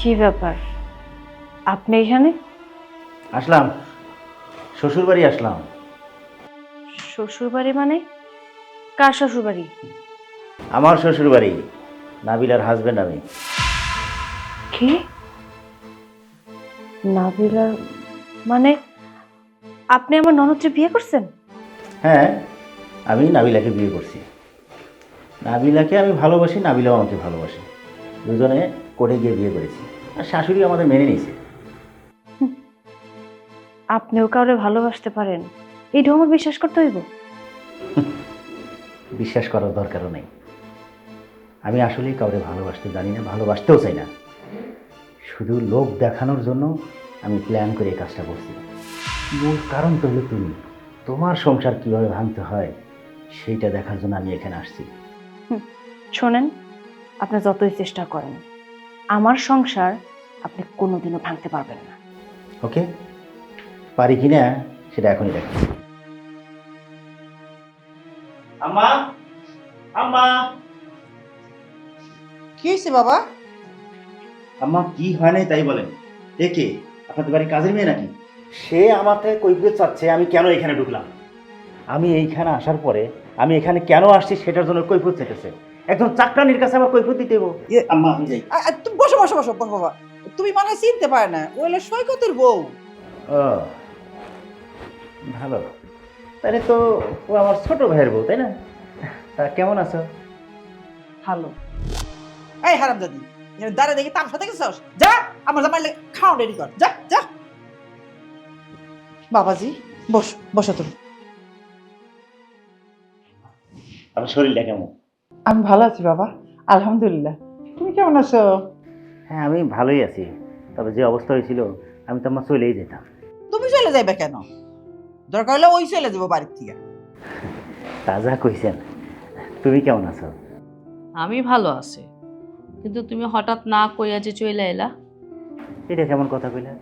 কি ব্যাপার, আপনি এখানে? আসলাম, শ্বশুর বাড়ি আসলাম। শ্বশুর বাড়ি মানে? কার শ্বশুর বাড়ি? আমার শ্বশুর বাড়ি, নাবিলার হাজবেন্ড আমি। কি? নাবিলার মানে আপনি আমার ননদকে বিয়ে করছেন? হ্যাঁ, আমি নাবিলাকে বিয়ে করছি। নাবিলাকে আমি ভালোবাসি, নাবিলাও আমাকে ভালোবাসে। দুজনে কোর্টে গিয়ে বিয়ে করেছি, আর শাশুড়ি আমাদের মেনে নিয়েছে। আপনিও কাউরে ভালোবাসতে পারেন, এই ঢমর বিশ্বাস করতে হইব? বিশ্বাস করার দরকারও নেই। আমি আসলেই কাউরে ভালোবাসতে জানি না, ভালোবাসতেও চাই না। শুধু লোক দেখানোর জন্য আমি প্ল্যান করে এই কাজটা করছি। মূল কারণ তো হলো তুমি। তোমার সংসার কিভাবে ভাঙতে হয় সেইটা দেখার জন্য আমি এখানে আসছি। শোনেন, আপনি যতই চেষ্টা করেন আমার সংসার আপনি কোনোদিনও ভাঙতে পারবেন না। ওকে, পারি কি না সেটা এখনই দেখা। আম্মা, আম্মা, কি হয়েছে বাবা? আম্মা কি হয় নাই তাই বলেন। এ কে? আপনাদের বাড়ির কাজের মেয়ে নাকি? সে আমাকে কৈফিয়ত চাচ্ছে আমি কেন এখানে ঢুকলাম। আমি এইখানে আসার পরে আমি এখানে কেন আসছি সেটার জন্য কৈফিয়ত চাইতেছে। একজন চাকরানির কাছে আমার কৈফিয়ত দিতে হইব। আম্মা আমি যাই। তুমি বসো বসো বসো বসো বাবা। তুমি মনে হয় চিনতে পারে না, ওইলে সৈকতের বউ। ও ভালো, তাহলে তো ও আমার ছোট ভাইয়ের বউ, তাই না? তা কেমন আছো? ভালো। এই হারাম দাদি, দাঁড়া দেখি তার সাথে গেছস, যা আমার জামাইলে খাওয়া রেডি কর, যা যা। বাবাজি বসো বসো তুমি। আমার শরীরটা কেমন? আমি ভালো আছি বাবা, আলহামদুলিল্লাহ। তুমি কেমন আছো? হ্যাঁ আমি ভালোই আছি, তবে যে অবস্থা হয়েছিল আমি তো আমার চলেই যেতাম। তুমি চলে যাইবে কেন? দরকার হলে ওই চলে যাবো বাড়ির থেকে। তাজা কইছেন। তুমি কেমন আছো? আমি ভালো আছি, কিন্তু তুমি হঠাৎ না কইয়া যে চলে এলা। এটা কেমন কথা কইলা?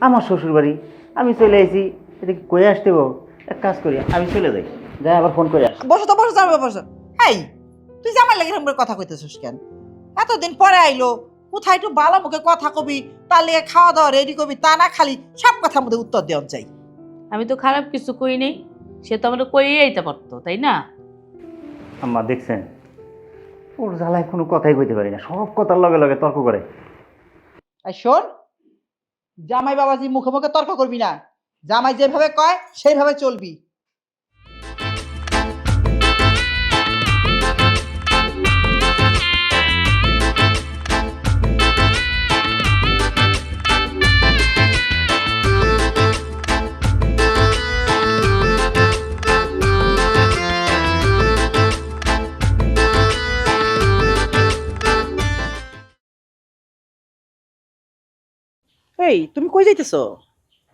আমার শ্বশুর বাড়ি, আমি চলে আইছি, এটা কি কয়ে আসতে হবো? এক কাজ করি, আমি চলে যাই, যাই আবার ফোন করে আসি। বসো তো বসো, যাবে বসো। এই তুই জামাই লাগে এরকম করে কথা কইতেছিস কেন? এতদিন পরে আইলো, কোথায় একটু বালা মুখে কথা কবি, তার লিগে খাওয়া দাওয়া রেডি করবি, তা না খালি সব কথার মধ্যে উত্তর দেওয়া চাই। আমি তো খারাপ কিছু কই নেই, সে তো আমরা কইয়ে আইতে পারতো, তাই না? আম্মা দেখছেন, ওর জ্বালায় কোনো কথাই কইতে পারি না, সব কথার লগে লগে তর্ক করে। আর শোন, জামাই বাবাজি মুখে মুখে তর্ক করবি না, জামাই যেভাবে কয় সেইভাবে চলবি। এই তুমি কই যাইতেছো?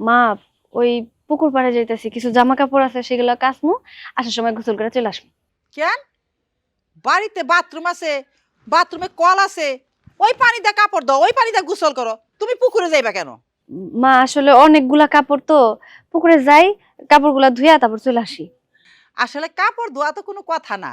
মা, ওই পুকুর পাড়ে যাইতেছি, কিছু জামা কাপড় আছে সেগুলো কাচমু, আসার সময় গোসল করে চলে আসবো। কেন? বাড়িতে বাথরুম আছে, বাথরুমে কল আছে, ওই পানি দিয়ে কাপড় দাও, ওই পানি দিয়ে গোসল করো, তুমি পুকুরে যাইবা কেন? মা আসলে অনেকগুলা কাপড় তো, পুকুরে যাই, কাপড়গুলা ধুইয়া তারপর চলে আসি। আসলে কাপড় ধোয়া তো কোনো কথা না,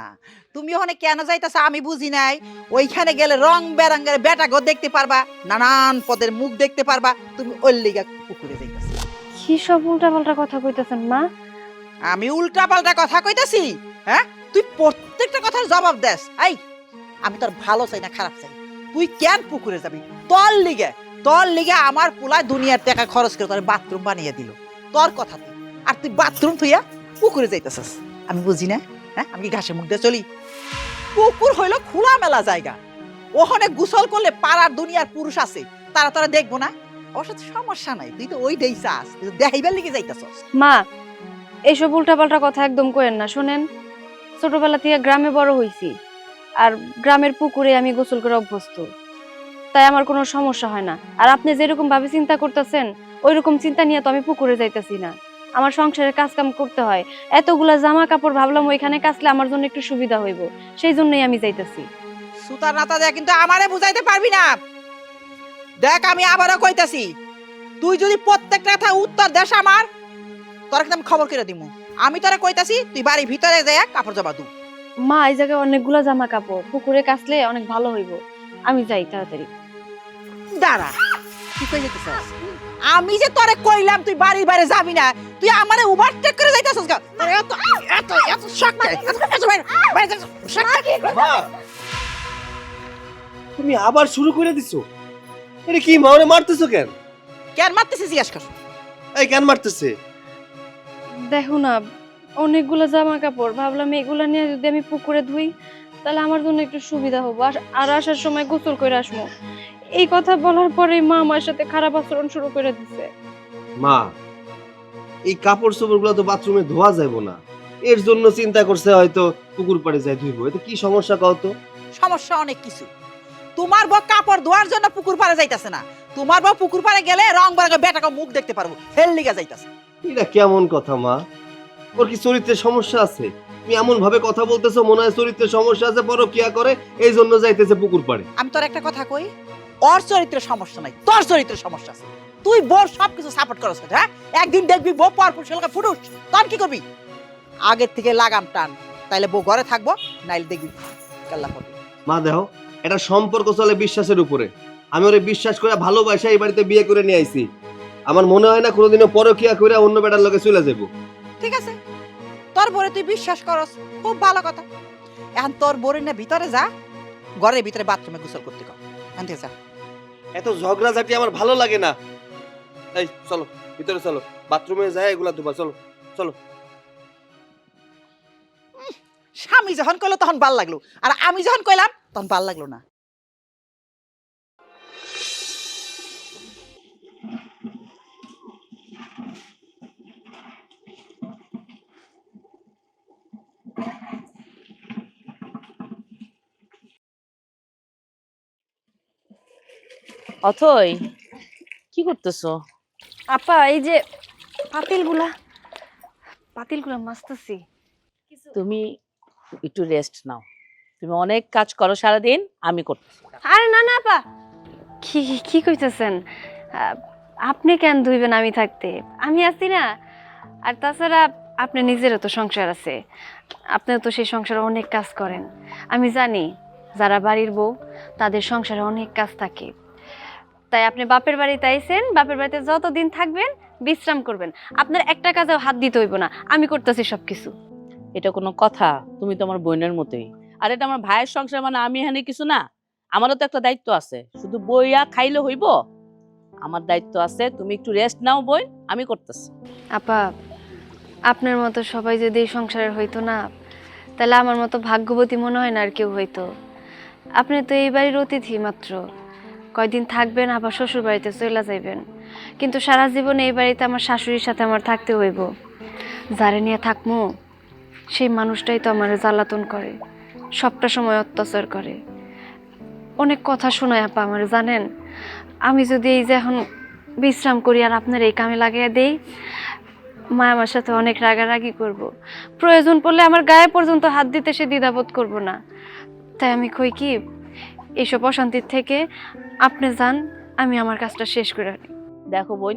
তুমি ওখানে কেন যাইতেছো আমি বুঝি নাই। ওইখানে গেলে রং বেরঙের বেটাগো দেখতে পারবা, নানান পদের মুখ দেখতে পারবা, তুমি ওই লিগা পুকুরে যাইতেছো। কি সব উল্টা পাল্টা কথা কইতেছেন মা? আমি উল্টা পাল্টা কথা কইতাছি? হ্যাঁ, তুই প্রত্যেকটা কথার জবাব দেস। এই আমি তোর ভালো চাই না খারাপ চাই, তুই কেন পুকুরে যাবি? তোর লিগে আমার পোলায় দুনিয়ার টাকা খরচ করে তোর বাথরুম বানিয়ে দিল, তোর কথা তুই। আর তুই বাথরুম থুইয়া পুকুরে যাইতেছিস, আমি বুঝি না? হ্যাঁ, আমি কি ঘাসে মুখ দিয়ে চলি? পুকুর হইলো খোলা মেলা জায়গা, ওখানে গোসল করলে পাড়ার দুনিয়ার পুরুষ আছে, তারা তোরা দেখবো না? অবশ্য সমস্যা নাই, তুই তো ওই দেই চাস, তুই তো দেখাইবার লিগে যাইতেছস। মা, এইসব উল্টা পাল্টা কথা একদম কইেন না। শোনেন, ছোটবেলা থেকে গ্রামে বড় হইছি, আর গ্রামের পুকুরে আমি গোসল করে অভ্যস্ত, তাই আমার কোনো সমস্যা হয় না। আর আপনি যেরকম ভাবে চিন্তা করতেছেন ওই রকম চিন্তা নিয়ে তো আমি পুকুরে যাইতেছি না, আমার সংসারের কাজ কাম করতে হয়, এতগুলা জামা কাপড় ভাবলাম ওইখানে কাচলে আমার জন্য একটু সুবিধা হইব, সেই জন্যই আমি যাইতেছি। সুতার নাতা দেয়া কিন্তু আমারে বুঝাইতে পারবি না। দেখ আমি আবারও কইতাছি, তুই যদি প্রত্যেকটা কথা উত্তর দেস আমার, তোর কিন্তু আমি খবর করে দিমু। আমি তোরে কইতাছি তুই বাড়ির ভিতরে যাই কাপড় জামা দু। মা, এই জায়গায় অনেকগুলা জামা কাপড়, পুকুরে কাচলে অনেক ভালো হইব, আমি যাই তাড়াতাড়ি। দাঁড়া, কি কই যেতেছস? আমি যে তোরে কইলাম তুই বাড়ির বাইরে যাবি না, তুই আমারে ওভারটেক করে যাইতাছস গা। তোর এত এত এত শক নাই, এত বাইরে যা, শক নাই। মা তুমি আবার শুরু করে দিছো। এটা কি মা, ওরে মারতেছো কেন? কেন মারতেছিস জিজ্ঞেস কর। এই কেন মারতেছে? দেখো না, অনেকগুলো জামা কাপড়, ভাবলাম এগুলো নিয়ে যদি আমি পুকুরে ধুই তাহলে আমার জন্য একটু সুবিধা হবে, আর আসার সময় গোসল করে আসবো। এই কথা বলার পরে মা আমার সাথে খারাপ আচরণ শুরু করে দিছে। মা এই কাপড় চোপড় গুলো তো বাথরুমে ধোয়া যাবে না, এর জন্য চিন্তা করছে হয়তো পুকুর পাড়ে যাই ধুইবো। এতে কি সমস্যা কও তো? সমস্যা অনেক কিছু। তোমার বউ কাপড় ধোয়ার জন্য পুকুর পাড়ে যাইতাছে না, তোমার বউ পুকুর পাড়ে গেলে রং বেরঙের বেটাকে মুখ দেখতে পারবো, হেল লিগা যাইতাছে। এটা কেমন কথা মা? ওর কি চরিত্রের সমস্যা আছে? তুমি এমন ভাবে কথা বলতেছো মনে হয় চরিত্রের সমস্যা আছে, পরকিয়া করে এই জন্য যাইতেছে পুকুর পাড়ে। আমি তোর একটা কথা কই, ওর চরিত্রের সমস্যা নাই, তোর চরিত্রের সমস্যা আছে। তুই বউর সবকিছু সাপোর্ট করছ, হ্যাঁ? একদিন দেখবি বউ পরপুর সেলকা ফুটুস, তখন কি করবি? আগের থেকে লাগাম টান, তাইলে বউ ঘরে থাকবো, নাইলে দেখবি কাল্লা পড়বে। মা দেখো, এটা সম্পর্ক চলে বিশ্বাসের উপরে। আমি ওরে বিশ্বাস করে ভালোবাসা এই বাড়িতে বিয়ে করে নিয়ে আইছি। আমার মনে হয় না কোনোদিনও পরকিয়া করে অন্য বেটার লগে চলে যাবো। ঠিক আছে, তোর বরে তুই বিশ্বাস করস, খুব ভালো কথা। এখন তোর বরে না ভিতরে যা, ঘরের ভিতরে বাথরুমে গোসল করতে কর, এখান থেকে যা। এত ঝগড়াঝাটি আমার ভালো লাগে না। এই চলো ভিতরে চলো, বাথরুমে যাই এগুলা ধোবা, চলো চলো। স্বামী যখন কইলো তখন ভাল লাগলো, আর আমি যখন কইলাম তখন ভাল লাগলো না। অথই, কি করতেছো? আপা এই যে পাতিলগুলা মাজতেছি। তুমি একটু রেস্ট নাও, তুমি অনেক কাজ করো সারাদিন, আমি করতেছি। আরে না না আপা, কি কি কইতেছেন? আপনি কেন ধুইবেন আমি থাকতে? আমি আছি না। আর তাছাড়া আপনি নিজেরও তো সংসার আছে, আপনিও তো সেই সংসারে অনেক কাজ করেন। আমি জানি যারা বাড়ির বউ তাদের সংসারে অনেক কাজ থাকে। তাই আপনি বাপের বাড়িতে আইছেন, বাপের বাড়িতে যতদিন থাকবেন বিশ্রাম করবেন, আপনার একটা কাজেও হাত দিতে হইব না, আমি করতেছি সবকিছু। এটা কোনো কথা? তুমি তো আমার বোনের মতোই, আর এটা আমার ভাইয়ের সংসার, মানে আমি এখানে কিছু না। আমারও তো একটা দায়িত্ব আছে, শুধু বইয়া খাইলে হইব? আমার দায়িত্ব আছে, তুমি একটু রেস্ট নাও বোন, আমি করতেছি। আপা, আপনার মতো সবাই যদি এই সংসারের হইতো না, তাহলে আমার মতো ভাগ্যবতী মনে হয় না আর কেউ হইতো। আপনি তো এই বাড়ির অতিথি মাত্র, কয়দিন থাকবেন আবার শ্বশুর বাড়িতে চলে যাইবেন, কিন্তু সারা জীবন এই বাড়িতে আমার শাশুড়ির সাথে আমার থাকতে হইব। যারে নিয়ে থাকমু সেই মানুষটাই তো আমার জ্বালাতন করে, সবটা সময় অত্যাচার করে, অনেক কথা শোনায় আপা আমার। জানেন, আমি যদি এই যে এখন বিশ্রাম করি আর আপনার এই কামে লাগিয়ে দেই, মা আমার সাথে অনেক রাগারাগি করব, প্রয়োজন পড়লে আমার গায়ে পর্যন্ত হাত দিতে সে দ্বিধাবোধ করব না। তাই আমি কই কি, এইসব অশান্তির থেকে আপনি যান, আমি আমার কাজটা শেষ করে আনি। দেখো বোন,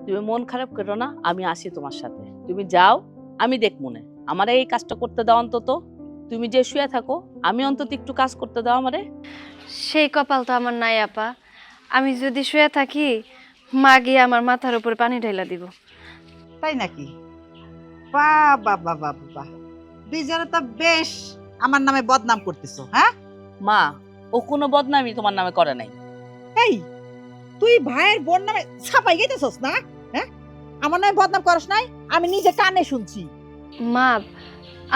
তুমি মন খারাপ করো না, আমি আসি তোমার সাথে, তুমি যাও, আমি দেখ মনে আমার এই কাজটা করতে দাও অন্তত। তুমি যে শুয়ে থাকো, আমি অন্তত একটু কাজ করতে দাও আমারে। সেই কপাল তো আমার নাই আপা, আমি যদি শুয়ে থাকি মা গিয়ে আমার মাথার উপরে পানি ঢেলা দিব। তাই নাকি? বাহ বাহ বাহ বাহ বাহ, দুইজনে তো বেশ আমার নামে বদনাম করতেছো। হ্যাঁ মা, ও কোনো বদনামি তোমার নামে করে নাই। এই, তুই ভাইয়ের বোন নামে ছাপাই গেতেছস না? হ্যাঁ, আমার নামে বদনাম করস নাই, আমি নিজে কানে শুনছি। মা,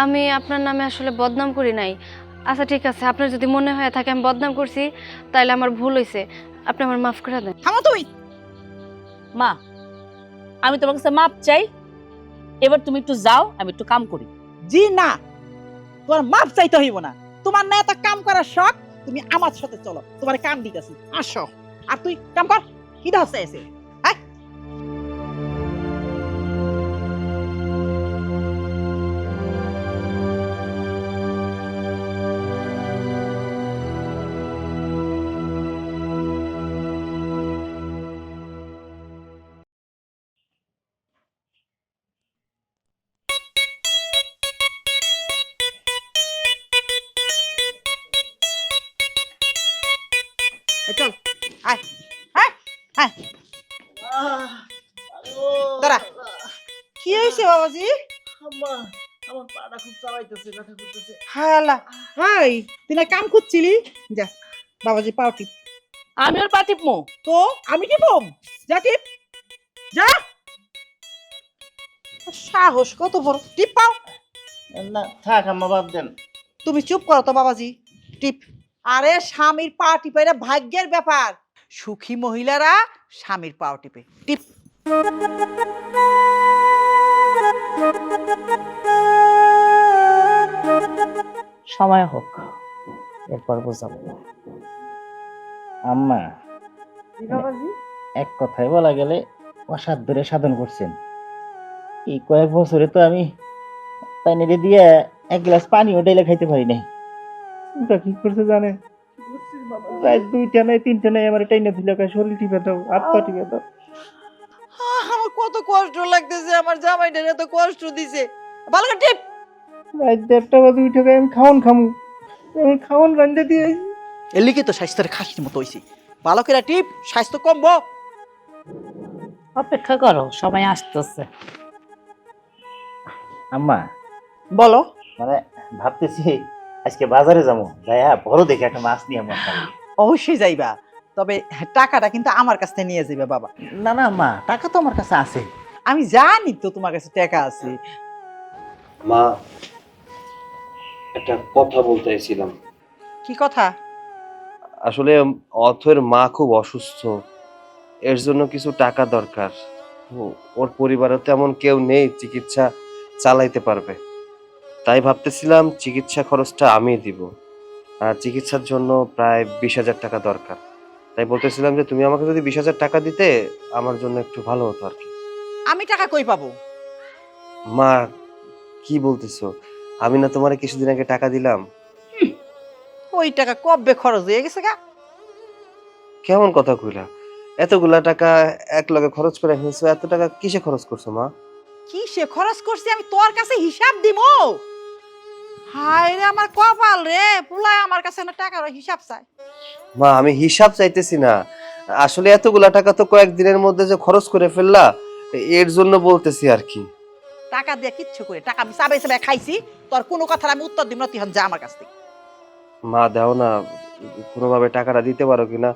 আমি আপনার নামে আসলে বদনাম করি নাই। আচ্ছা ঠিক আছে, আপনার যদি মনে হয় থাকে আমি বদনাম করছি, তাহলে আমার ভুল হয়েছে, আপনি আমার মাফ করে দেন। থামো তুমি। মা, আমি তোমার কাছে মাপ চাই, এবার তুমি একটু যাও, আমি একটু কাম করি। জি না, তোমার মাপ চাইতে হইব না। তোমার না এত কাম করার শখ, তুমি আমার সাথে চলো, তোমার কাম দিতেছি, আসো। আর তুই কাম কর, কি হচ্ছে এসে? হ্যাঁ, চল, আয়। হ্যাঁ দাঁড়া কি হয়েছে বাবাজি আমার পাটা খুব চালাইতেছে, ব্যথা করতেছে। হায় আল্লাহ হাই তুই না কাম করছিলি যা বাবাজি পাও টিপ আমি ওর পা টিপমু। তো আমি টিপম যা টিপ যা সাহস কত বড় টিপ পাও না থাক আম্মা, বাদ দেন। তুমি চুপ করো তো বাবাজি টিপ আরে স্বামীর পা টিপে এটা ভাগ্যের ব্যাপার সুখী মহিলারা স্বামীর পাও টিপে টিপ সময় হোক, এরপর বুঝাবো। আম্মা, বাবাজি এক কথায় বলা গেলে অসাধ্যরে সাধন করছেন। এই কয়েক বছরে তো আমি পানি দিয়ে এক গ্লাস পানিও ডেলে খাইতে পারি নাই। ওটা কি করছে জানেন? রাত 2টা নাই 3টা নাই আমার টাইনা দিলে শরীর টিপে দাও, হাত পা টিপে দাও। আমার কত কষ্ট লাগতেছে আমার জামাইটা এত কষ্ট দিছে ভালো করে টিপ রাত 1:30 বাজে উঠে আমি আমি খাওয়ান রান্ধে দিয়ে আইছি। এর লিগে তো স্বাস্থ্যের খাসির মতো হইছে ভালো করে টিপ স্বাস্থ্য কমবো অপেক্ষা করো, সময় আসতেছে। আম্মা, বলো মানে ভাবতেছি আজকে বাজারে যাবো, যাইয়া বড় দেখে একটা মাছ নিয়ে আমার খাবো। অবশ্যই যাইবা তবে টাকাটা কিন্তু আমার কাছ থেকে নিয়ে যাবে বাবা না না আম্মা, টাকা তো আমার কাছে আছে। আমি জানি তো তোমার কাছে টাকা আছে মা, একটা কথা বলতে চাইছিলাম। কি কথা আসলে অথয়ের মা খুব অসুস্থ, এর জন্য কিছু টাকা দরকার। ওর পরিবারে তেমন কেউ নেই চিকিৎসা চালাইতে পারবে, তাই ভাবতেছিলাম চিকিৎসা খরচটা আমি দিব। আর চিকিৎসার জন্য প্রায় 20,000 টাকা দরকার, তাই বলতেছিলাম যে তুমি আমাকে যদি 20,000 টাকা দিতে আমার জন্য একটু ভালো হতো আর কি। আমি টাকা কই পাবো মা, কি বলতেছো? আমি না তোমারে কিছুদিন আগে টাকা দিলাম? ওই টাকা কবে খরচ হয়ে গেছে গা কেমন কথা কইলা? এতগুলা টাকা এক লগে খরচ করে ফেলছো, এত টাকা কিসে খরচ করছো মা? কি সে খরচ করছি আমি তোর কাছে হিসাব দিমু হায় রে আমার কপাল রে পুলাই আমার কাছে না টাকার হিসাব চাই মা, আমি হিসাব চাইতেছি না, আসলে এতগুলা টাকা তো কয়েকদিনের মধ্যে যে খরচ করে ফেললা, এর জন্য বলতেছি আর কি। টাকা দিয়ে কিচ্ছু করে টাকা আমি চাবে চাবে খাইছি তোর কোনো কথার আমি উত্তর দিব না তুই হন যা আমার কাছ থেকে মা দাও না, কোনোভাবে টাকাটা দিতে পারো কিনা?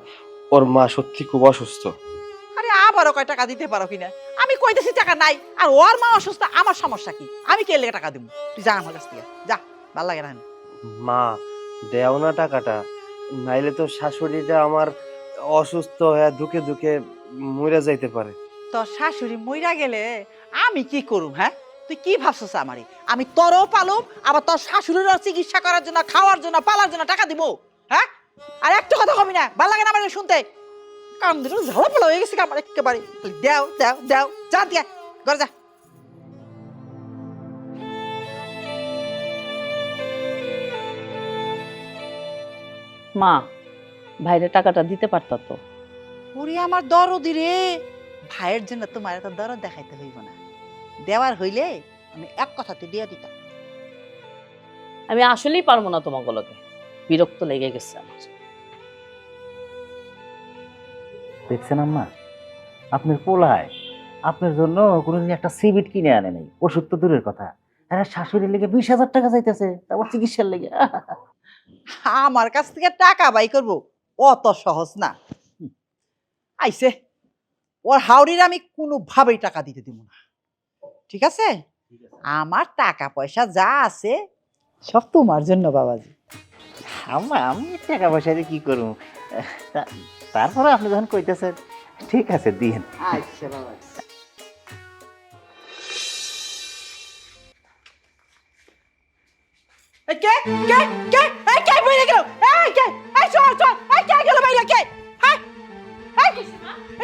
ওর মা সত্যি খুব অসুস্থ। আরে আবারও কয় টাকা দিতে পারো কিনা আমি কইতেছি টাকা নাই আর ওর মা অসুস্থ আমার সমস্যা কি আমি কে লেগে টাকা দিব তুই যা আমার কাছ থেকে যা ভাল লাগে না মা দেও না টাকাটা, নাইলে তো শাশুড়িটা আমার অসুস্থ হয়ে ধুকে ধুকে মরে যাইতে পারে। তোর শাশুড়ি মইরা গেলে আমি কি করুম হ্যাঁ তুই কি ভাবছস আমারে আমি তোরও পালুম আবার তোর শাশুড়িরও চিকিৎসা করার জন্য খাওয়ার জন্য পালার জন্য টাকা দিব হ্যাঁ আর একটা কথা কবি না ভাল লাগে না আমার শুনতে কান দুটো ঝালা পোলা হয়ে গেছে আমার একেবারে দেও দেও দেও যা দিয়া ঘরে যা মা, ভাইরে টাকাটা দিতে পারতা তো। ওরে আমার দরদি রে ভাইয়ের জন্য তোমার এত দরদ দেখাইতে হইব না দেওয়ার হইলে আমি এক কথাতে দিয়ে দিতাম আমি আসলেই পারবো না তোমাকে লগে, বিরক্ত লেগে গেছে আমার। দেখছেন আম্মা, আপনার পোলায় আপনার জন্য কোনোদিন একটা সিবিট কিনে আনে নাই, ওষুধ তো দূরের কথা। আরে শাশুড়ির লেগে 20,000 টাকা চাইতেছে, তারপর চিকিৎসার লেগে। আমার কাছ থেকে টাকা বাই করবো অত সহজ না আইসে ওর হাওড়ির আমি কোনোভাবেই টাকা দিতে দিব না ঠিক আছে আমার টাকা পয়সা যা আছে সব তোমার জন্য বাবাজি আম্মা, আমি টাকা পয়সা দিয়ে কি করবো? তারপরে আপনি যখন কইতেছেন ঠিক আছে দিন। আচ্ছা বাবাজি এই কে কে কে এই কে বাইরে গেল এই কে এই চল চল এই কে গেল বাইরে কে হ্যাঁ এই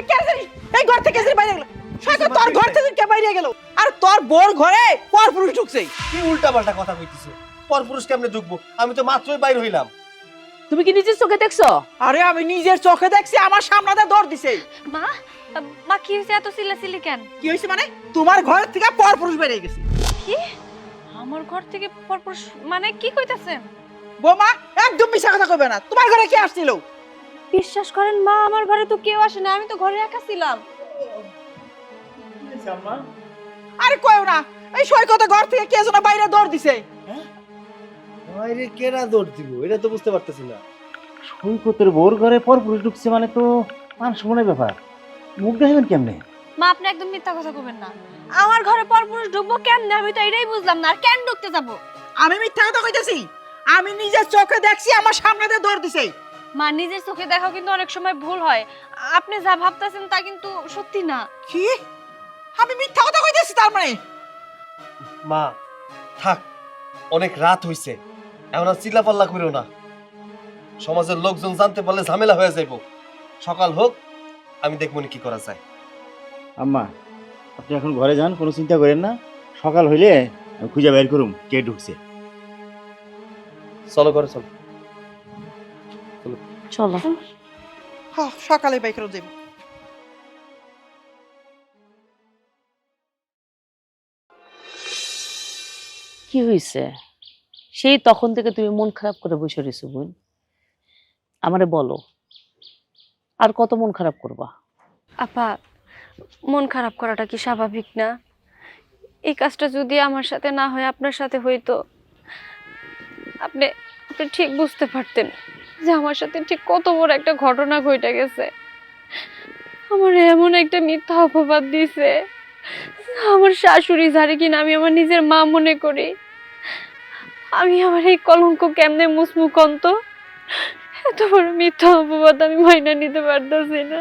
কে জানি এই ঘর থেকে জানি বাইরে গেল শয়তান তোর ঘর থেকে কে বাইরে গেল আর তোর বোর ঘরে পরপুরুষ ঢুকছে কি উল্টাপাল্টা কথা কইতেছো? পরপুরুষ কেমনে ঢুকবো? আমি তো মাত্রই বাইরে হইলাম। তুমি কি নিজের চোখে দেখছো? আরে আমি নিজের চোখে দেখছি আমার সামনে দৌড় দিছে মা মা কি হয়েছে এত চিল্লাচিল্লি কেন কি হইছে মানে তোমার ঘর থেকে পরপুরুষ বেরিয়ে গেছে কি আমার ঘর থেকে পরপুরুষ মানে কি কইতাছেন বোমা একদম মিছা কথা কইবে না তোমার ঘরে কে আসছিল বিশ্বাস করেন মা, আমার ঘরে তো কেউ আসে না, আমি তো ঘরে একা ছিলাম। আরে কইও না, এই সৈকত ঘর থেকে কে যেন বাইরে দৌড় দিছে। বাইরে কেনা দৌড় দিব এটা তো বুঝতে পারতেছি না। সৈকতের বোর ঘরে পরপুরুষ ঢুকছে মানে তো মান সম্মানের ব্যাপার, মুখ দেখাবেন কেমনে? মা আপনি একদম মিথ্যা কথা কইবেন না। আমার ঘরে পরপুরুষ ঢুকবো কেমনে, আমি তো এটাই বুঝলাম না। আর কেন ঢুকতে যাবো? আমি মিথ্যা কথা কইতেছি? আমি নিজের চোখে দেখছি আমার সামনে দিয়ে দৌড় দিছে। মা নিজের চোখে দেখাও কিন্তু অনেক সময় ভুল হয়। আপনি যা ভাবতেছেন তা কিন্তু সত্যি না। কি? আমি মিথ্যা কথা কইতেছি তার মানে? মা থাক, অনেক রাত হইছে, এখন আর চিল্লাপাল্লা করিও না। সমাজের লোকজন জানতে পারলে ঝামেলা হয়ে যাইব। সকাল হোক, আমি দেখব কি করা যায়। আম্মা আপনি এখন ঘরে যান, কোনো চিন্তা করেন না। সকাল হইলে আমি খুঁজে বের করুম কে ঢুকছে। চলো ঘরে চলো। চলো। হ্যাঁ, সকালে বাইক করে যাইব। কি হয়েছে? সেই তখন থেকে তুমি মন খারাপ করে বসে রয়েছো বোন, আমারে বলো, আর কত মন খারাপ করবা? আপা, মন খারাপ করাটা কি স্বাভাবিক না? এই কাজটা যদি আমার সাথে না হয় আপনার সাথে হইতো, আপনি আপনি ঠিক বুঝতে পারতেন যে আমার সাথে ঠিক কত বড় একটা ঘটনা ঘটে গেছে। আমার এমন একটা মিথ্যা অপবাদ দিছে, আমার শাশুড়ি যারে কিনা আমি আমার নিজের মা মনে করি। আমি আমার এই কলঙ্ক কেমনে মুছমু কন্ত? এত বড় মিথ্যা অপবাদ আমি মাইনা নিতে পারতেছি না।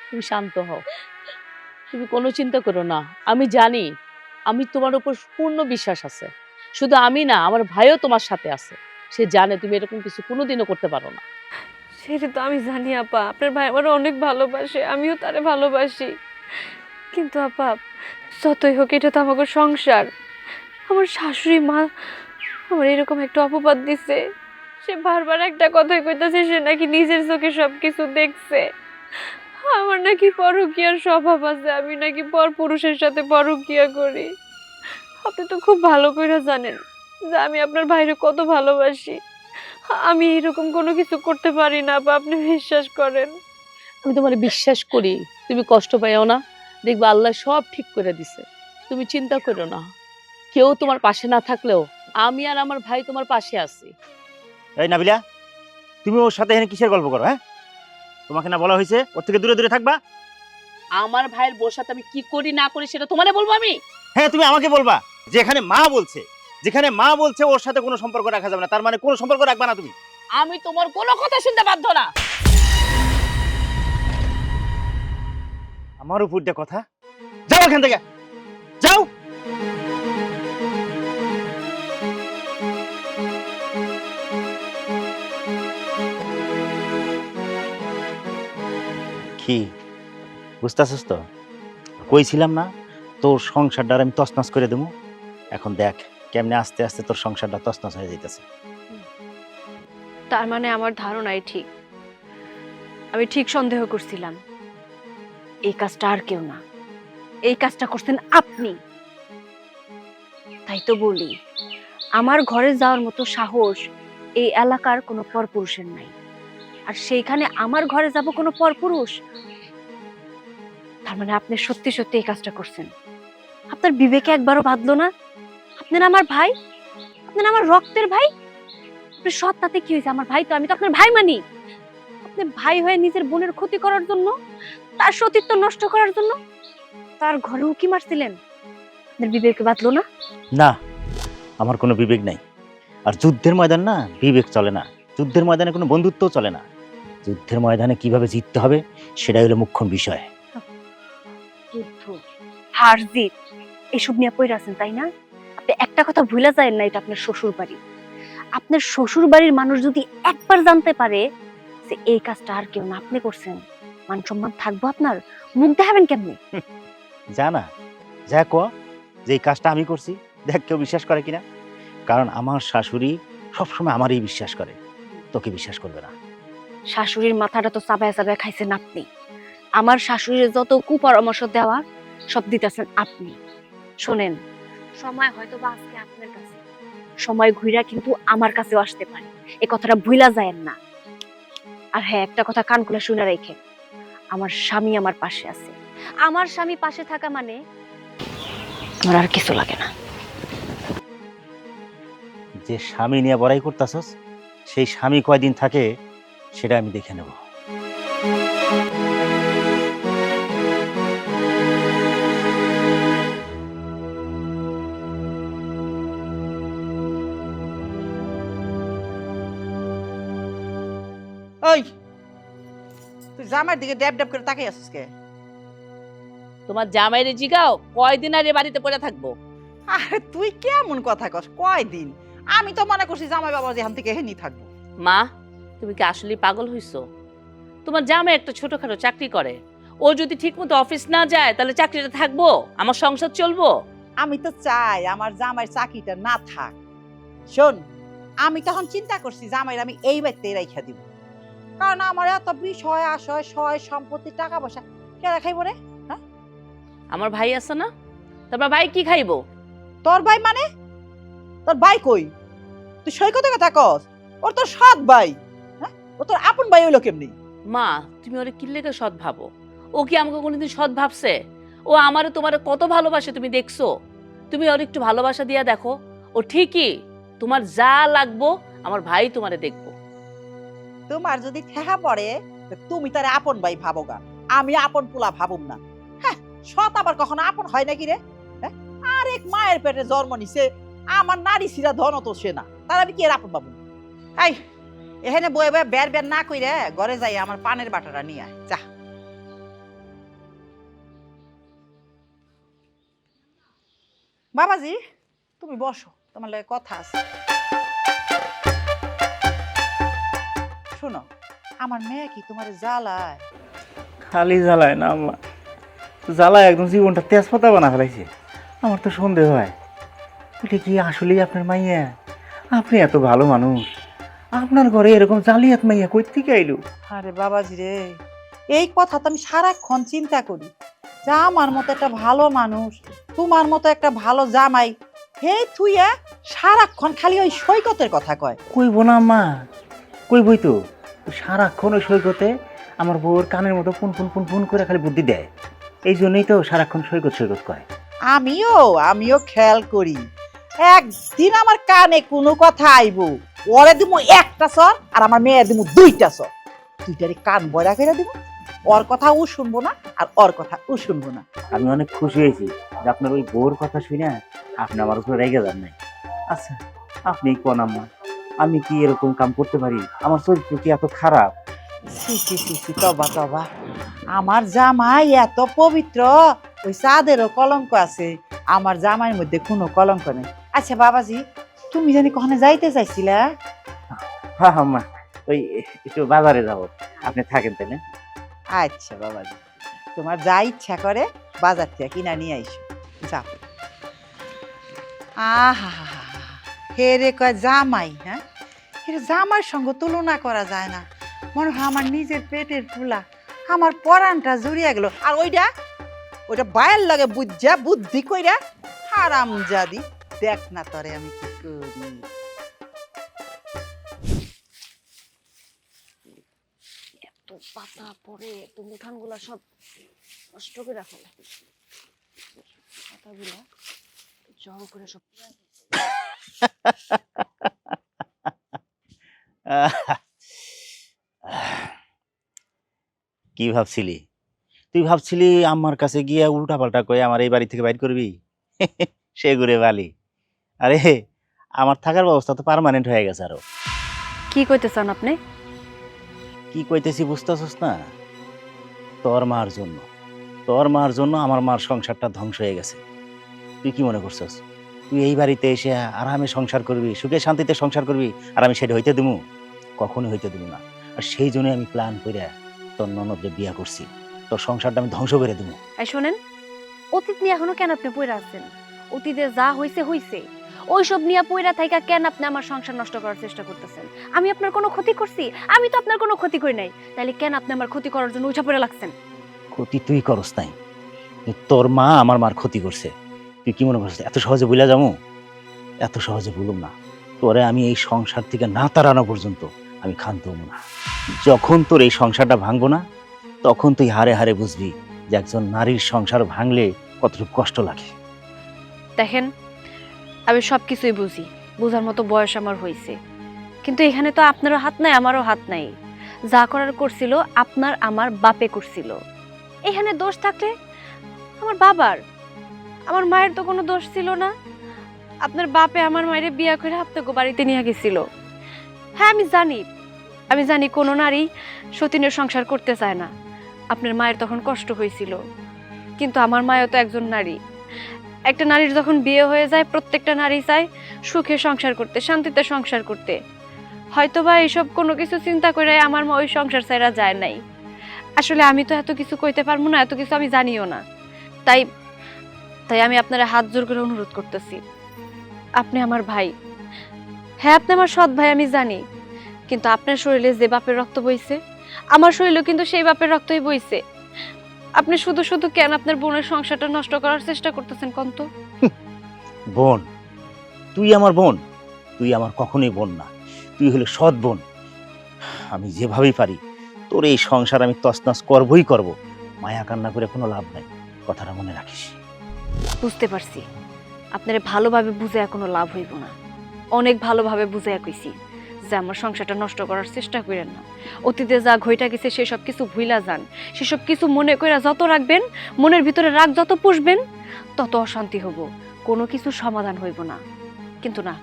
তুমি শান্ত হও, তুমি কোনো চিন্তা করো না। আমি জানি, আমি তোমার উপর পূর্ণ বিশ্বাস আছে। শুধু আমি না, আমার ভাইও তোমার সাথে আছে। সে জানে তুমি এরকম কিছু কোনোদিনও করতে পারো না। সেটা তো আমি জানি আপা, আপনার ভাই আমার অনেক ভালোবাসে, আমিও তারে ভালোবাসি। কিন্তু আপা, যতই হোক এটা তো আমাকে সংসার। আমার শাশুড়ি মা আমার এরকম একটা অপবাদ দিছে। সে বারবার একটা কথাই কইতাছে, সে নাকি নিজের চোখে সবকিছু দেখছে। আমার নাকি পরকীয়ার স্বভাব আছে, আমি নাকি পরপুরুষের সাথে পরকীয়া করি। আপনি তো খুব ভালো করে জানেন যে আমি আপনার ভাইরে কত ভালোবাসি। আমি এরকম কোনো কিছু করতে পারি না আপা, আপনি বিশ্বাস করেন। আমি তোমার বিশ্বাস করি, তুমি কষ্ট পাইও না। দেখবে আল্লাহ সব ঠিক করে দিছে, তুমি চিন্তা করো না। কেউ তোমার পাশে না থাকলেও আমি আর আমার ভাই তোমার পাশে আছি। এই নাবিলা, তুমি ওর সাথে এখানে কিসের গল্প করো? হ্যাঁ, তোমাকে না বলা হয়েছে ওর থেকে দূরে দূরে থাকবা? আমার ভাইয়ের বউর সাথে আমি কি করি না করি সেটা তোমারে বলবো আমি? হ্যাঁ, তুমি আমাকে বলবা। যেখানে মা বলছে, যেখানে মা বলছে ওর সাথে কোনো সম্পর্ক রাখা যাবে না, তার মানে কোনো সম্পর্ক রাখবা না তুমি। আমি তোমার কোনো কথা শুনতে বাধ্য না। আমার উপর দিয়ে কথা, যাও এখান থেকে, যাও। কি বুঝতেছিস তো? কইছিলাম না তোর সংসারটা আমি তছনছ করে দেবো। এখন দেখ কেমনে আস্তে আস্তে তোর সংসারটা তছনছ হয়ে যাইতেছে। তার মানে আমার ধারণাই ঠিক। আমি ঠিক সন্দেহ করছিলাম। এই কাজটা আর কেউ না, এই কাজটা করছেন আপনি। তাই তো বলি, আমার ঘরে যাওয়ার মতো সাহস এই এলাকার কোনো পরপুরুষের নাই। আর সেইখানে আমার ঘরে যাব কোনো পরপুরুষ? তার মানে আপনি সত্যি সত্যি এই কাজটা করছেন। আপনার বিবেকে একবারও বাঁধলো না? আপনার আমার ভাই, আপনার আমার রক্তের ভাই। আপনি সৎ তাতে কি হয়েছে? আমার ভাই তো, আমি তো আপনার ভাই মানি। আপনি ভাই হয়ে নিজের বোনের ক্ষতি করার জন্য, তার সতীত্ব নষ্ট করার জন্য তার ঘরে উকি মারছিলেন। আপনার বিবেকে বাঁধলো না? না, আমার কোনো বিবেক নাই। আর যুদ্ধের ময়দান না, বিবেক চলে না। যুদ্ধের ময়দানে কোনো বন্ধুত্বও চলে না। যুদ্ধের ময়দানে কিভাবে জিততে হবে সেটাই হলো মুখ্য বিষয়। যুদ্ধ, হার জিত এসব নিয়ে পড়ে আছেন তাই না? আপনি একটা কথা ভুলে যায়েন না, এটা আপনার শ্বশুর বাড়ি। আপনার শ্বশুর বাড়ির মানুষ যদি একবার জানতে পারে যে এই কাজটা আর কেউ না আপনি করছেন, মান সম্মান থাকবো আপনার? মুখ দেখাবেন কেমনে? জানা যা ক যে এই কাজটা আমি করছি, দেখ কেউ বিশ্বাস করে কিনা। কারণ আমার শাশুড়ি সবসময় আমারই বিশ্বাস করে, তোকে বিশ্বাস করবে না। শাশুড়ির মাথাটা তো চাবায় চাবায় খাইছেন আপনি। আমার শাশুড়ির যত কুপরামর্শ দেওয়া সব দিতেছেন আপনি। শোনেন, সময় হয়তো বা আজকে আপনার কাছে, সময় ঘুরা কিন্তু আমার কাছেও আসতে পারে। এই কথাটা ভুলা যায়েন না। আর হ্যাঁ, একটা কথা কান খুলে শুনে রেখে, আমার স্বামী আমার পাশে আছে। আমার স্বামী পাশে থাকা মানে আমার আর কিছু লাগে না। যে স্বামী নিয়ে বড়াই করতেছস, সেই স্বামী কয়দিন থাকে সেটা আমি দেখে নেব। ওই তুই জামাইয়ের দিকে ড্যাব ড্যাব করে তাকিয়ে আছিস কে? তোমার জামাইরে জিগাও কয়দিন আর এ বাড়িতে পড়ে থাকবো। আরে তুই কেমন কথা কস? কয়দিন? আমি তো মনে করছি জামাই বাবা যেখান থেকে এখানেই থাকবো। মা, তুমি কি আসলে পাগল হইছো? তোমার জামাই একটা ছোটখাটো চাকরি করে, ও যদি ঠিকমতো অফিস না যায় তাহলে চাকরিটা থাকবো, আমার সংসার চলবো? আমি তো চাই আমার জামাইয়ের চাকরিটা না থাক। শোন, আমি তখন চিন্তা করছি জামাইয়ের আমি এই বাড়িতে রাইখা দিব, কারণ আমার এত বিষয় আশয় সয় সম্পত্তি টাকা পয়সা কে রাখাইব রে? আমার ভাই আছে না, তারপর ভাই কি খাইবো? তোর ভাই মানে? তোর ভাই কই? তুই সৈকতের কথা কস? ওর তোর সৎ ভাই, হ্যাঁ? ও তোর আপন ভাই হইলো কেমনি? মা, তুমি ওরে কি লেগে সৎ ভাবো? ও কি আমাকে কোনোদিন সৎ ভাবছে? ও আমারে তোমারে কত ভালোবাসে তুমি দেখছো? তুমি ওর একটু ভালোবাসা দিয়া দেখো, ও ঠিকই তোমার যা লাগবো আমার ভাই তোমারে দেখবো। তোমার যদি ঠেহা পড়ে তো তুমি তারে আপন ভাই ভাবো গা, আমি আপন পোলা ভাবুম না। হ্যাঁ, সৎ আবার কখনো আপন হয় নাকি রে? হ্যাঁ, আরেক মায়ের পেটে জন্ম নিছে, আমার নারী সিরা ধন তো সে না, তার আমি কি এর আপন বাবু? এই এখানে বয়ে বয়ে বের বের না কইরে ঘরে যাই আমার পানের বাটাটা নিয়ে আয়, যা। বাবাজি, তুমি বসো, তোমার লাগে কথা আছে। শোনো, আমার মেয়ে কি তোমার জ্বালায়? খালি জ্বালায় না আম্মা, জ্বালায় একদম জীবনটা তেজপাতা বানা ফেলাইছে। আমার তো সন্দেহ হয় এটা কি আসলেই আপনার মাইয়া? আপনি এত ভালো মানুষ, আপনার ঘরে এরকম জালিয়াত মাইয়া কই থেকে আইলো? আরে বাবাজি রে, এই কথা তো আমি সারাক্ষণ চিন্তা করি যে আমার মতো একটা ভালো মানুষ, তোমার মতো একটা ভালো জামাই, হে তুইয়া সারাক্ষণ খালি ওই সৈকতের কথা কয়। কইব না আম্মা, কইবই তো। সারাক্ষণ ওই সৈকতে আমার বউর কানের মতো ফোন ফোন ফোন ফোন করে খালি বুদ্ধি দেয়, এই জন্যই তো সারাক্ষণ সৈকত সৈকত কয়। আমিও খেয়াল করি, একদিন আমার কানে কোনো কথা আইব, ওরে দিব একটা সর আর আমার মেয়ে দিব দুইটা সর, দুইটারে কান বয়রা করে দিব, ওর কথা ও শুনবো না আর ওর কথা ও শুনবো না। আমি অনেক খুশি হয়েছি যে আপনার ওই বউর কথা শুনে আপনি আমার উপরে রেগে যান নাই। আচ্ছা, আপনি কোন আম্মা, আমি কি এরকম কাম করতে পারি? আমার চরিত্র কি এত খারাপ? সি সি সি সি, তবা তবা, আমার জামাই এত পবিত্র, ওই চাঁদেরও কলঙ্ক আছে, আমার জামাইয়ের মধ্যে কোনো কলঙ্ক নেই। আচ্ছা বাবাজি, তুমি জানি কখনো যাইতে চাইছিলা? হ্যাঁ আম্মা, ওই একটু বাজারে যাব, আপনি থাকেন তাই না? আচ্ছা বাবাজি, তোমার যা ইচ্ছা করে বাজার থেকে কিনা নিয়ে আইসো, যাও। আহা, হে রে কয় জামাই, হ্যাঁ, এটা জামাইয়ের সঙ্গে তুলনা করা যায় না। মনে হয় আমার নিজের পেটের ফুলা, আমার পরানটা জুড়িয়ে গেল। আর ওইটা বায়ের লাগে বুঝা বুদ্ধি কইরা হারাম জাদি, দেখ না তরে আমি কি করি। এত পাতা পরে তো উঠানগুলা সব নষ্ট করে ফেলে, পাতাগুলা জড়ো করে সব। কি ভাবছিলি? তুই ভাবছিলি আমার কাছে গিয়া উল্টা পাল্টা কয়ে আমার এই বাড়ি থেকে বাইর করবি? সে ঘুরে বালি। আরে আমার থাকার ব্যবস্থা তো পার্মানেন্ট হয়ে গেছে। আরো কি কইতে চান আপনি? কি কইতেছি বুঝতেছস না? তোর মার জন্য আমার মার সংসারটা ধ্বংস হয়ে গেছে। তুই কি মনে করছস তুই এই বাড়িতে এসে আরামে সংসার করবি, সুখে শান্তিতে সংসার করবি, আর আমি সেটা হইতে দেবো? কখনোই হইতে দেবো না। আর সেই জন্য আমি প্ল্যান করে তোর ননদকে বিয়া করছি, তোর সংসারটা আমি ধ্বংস করে দেবো। এই শোনেন, অতীত নিয়ে এখনো কেন আপনি পইরা আছেন? অতীতে যা হইছে হইছে, ওইসব নিয়ে পইরা থাইকা কেন আপনি আমার সংসার নষ্ট করার চেষ্টা করতেছেন? আমি আপনার কোনো ক্ষতি করছি? আমি তো আপনার কোনো ক্ষতি করি নাই, তাহলে কেন আপনি আমার ক্ষতি করার জন্য উঠা পড়ে লাগছেন? ক্ষতি তুই করস নাই, তোর মা আমার মার ক্ষতি করছে। তুই কি মনে করছিস এত সহজে ভুলা যাবো? এত সহজে ভুলুম না। তোরে আমি এই সংসার থেকে না তাড়ানো পর্যন্ত আমি ক্ষান্ত হব না। যখন তোর এই সংসারটা ভাঙবো না, তখন তুই হারে হারে বুঝবি যে একজন নারীর সংসার ভাঙলে কতটুকু কষ্ট লাগে। দেখেন, আমি সব কিছুই বুঝি, বোঝার মতো বয়স আমার হয়েছে, কিন্তু এখানে তো আপনারও হাত নাই আমারও হাত নাই। যা করার করছিল আপনার আমার বাপে করছিল। এখানে দোষ থাকলে আমার বাবার, আমার মায়ের তো কোনো দোষ ছিল না। আপনার বাপে আমার মায়ের বিয়া করে আপনাকে বাড়িতে নিয়ে গেছিল। হ্যাঁ, আমি জানি কোনো নারী সতীনের সংসার করতে চায় না। আপনার মায়ের তখন কষ্ট হয়েছিল, কিন্তু আমার মায়ও তো একজন নারী। একটা নারীর যখন বিয়ে হয়ে যায়, প্রত্যেকটা নারী চায় সুখে সংসার করতে, শান্তিতে সংসার করতে। হয়তোবা এইসব কোনো কিছু চিন্তা করে আমার মা ওই সংসার ছাইরা যায় নাই। আসলে আমি তো এত কিছু কইতে পারবো না, এত কিছু আমি জানিও না। তাই তাই আমি আপনারা হাত জোর করে অনুরোধ করতেছি, আপনি আমার ভাই। হ্যাঁ, আপনি আমার সৎ ভাই, আমি জানি, কিন্তু আপনার শরীরে যে বাপের রক্ত বইছে, আমার শরীরেও কিন্তু সেই বাপের রক্তই বইছে। আপনি শুধু শুধু কেন আপনার বোনের সংসারটা নষ্ট করার চেষ্টা করতেছেন কন্ত? বোন? তুই আমার বোন? তুই আমার কখনোই বোন না, তুই হলে সৎ বোন। আমি যেভাবেই পারি তোর এই সংসার আমি তছনছ করবই করব। মায়া কান্না করে কোনো লাভ নাই, কথাটা মনে রাখিস। বুঝতে পারছি, আপনারা ভালোভাবে বুঝে কোনো লাভ হইব না। অনেক ভালোভাবে বুঝে কইছি যে আমার সংসারটা নষ্ট করার চেষ্টা করেন না। অতীতে যা ঘইটা গেছে সেসব কিছু ভুইলা যান। সেসব কিছু মনে করে যত রাখবেন, মনের ভিতরে রাগ যত পুষবেন, তত অশান্তি হব, কোনো কিছু সমাধান হইব না। কিন্তু না,